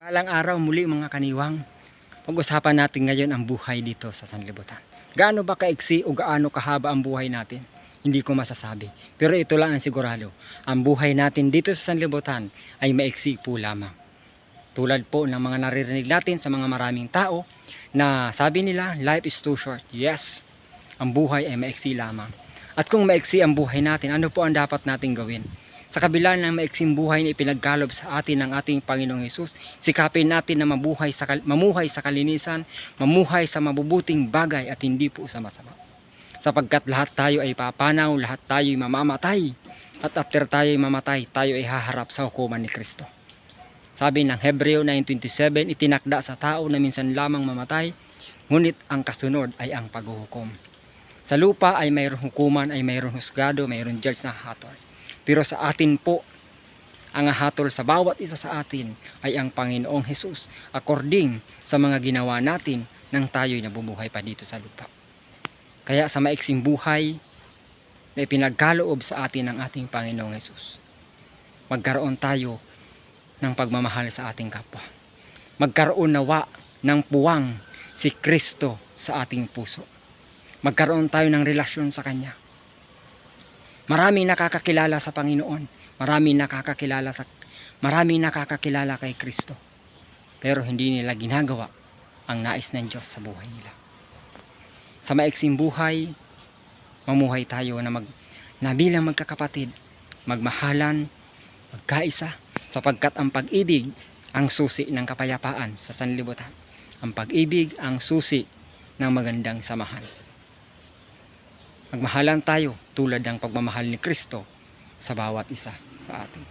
Alang araw muli mga kaniwang, pag-usapan natin ngayon ang buhay dito sa sanlibutan. Gaano ba kaiksi o gaano kahaba ang buhay natin? Hindi ko masasabi. Pero ito lang ang sigurado. Ang buhay natin dito sa sanlibutan ay maiksi po lamang. Tulad po ng mga naririnig natin sa mga maraming tao na sabi nila, life is too short. Yes, ang buhay ay maiksi lamang. At kung maiksi ang buhay natin, ano po ang dapat nating gawin? Sa kabila ng maiksing buhay na ipinagkalob sa atin ng ating Panginoong Hesus, sikapin natin na mamuhay sa kalinisan, mamuhay sa mabubuting bagay at hindi po sa masama. Sapagkat lahat tayo ay papanaw, lahat tayo ay mamamatay. At after tayo ay mamatay, tayo ay haharap sa hukuman ni Kristo. Sabi ng Hebreo 9:27, itinakda sa tao na minsan lamang mamatay, ngunit ang kasunod ay ang paghuhukom. Sa lupa ay mayroong hukuman, ay mayroong husgado, mayroong judge na hatol. Pero sa atin po, ang hatol sa bawat isa sa atin ay ang Panginoong Hesus according sa mga ginawa natin nang tayo'y nabubuhay pa dito sa lupa. Kaya sa maiksing buhay na ipinagkaloob sa atin ng ating Panginoong Hesus, magkaroon tayo ng pagmamahal sa ating kapwa. Magkaroon nawa ng puwang si Kristo sa ating puso. Magkaroon tayo ng relasyon sa Kanya. Maraming nakakakilala sa Panginoon. Maraming nakakakilala kay Kristo. Pero hindi nila ginagawa ang nais ng Diyos sa buhay nila. Sa maiksing buhay, mamuhay tayo na bilang magkakapatid, magmahalan, magkaisa, sapagkat ang pag-ibig ang susi ng kapayapaan sa sanlibutan. Ang pag-ibig ang susi ng magandang samahan. Magmahalan tayo tulad ng pagmamahal ni Kristo sa bawat isa sa atin.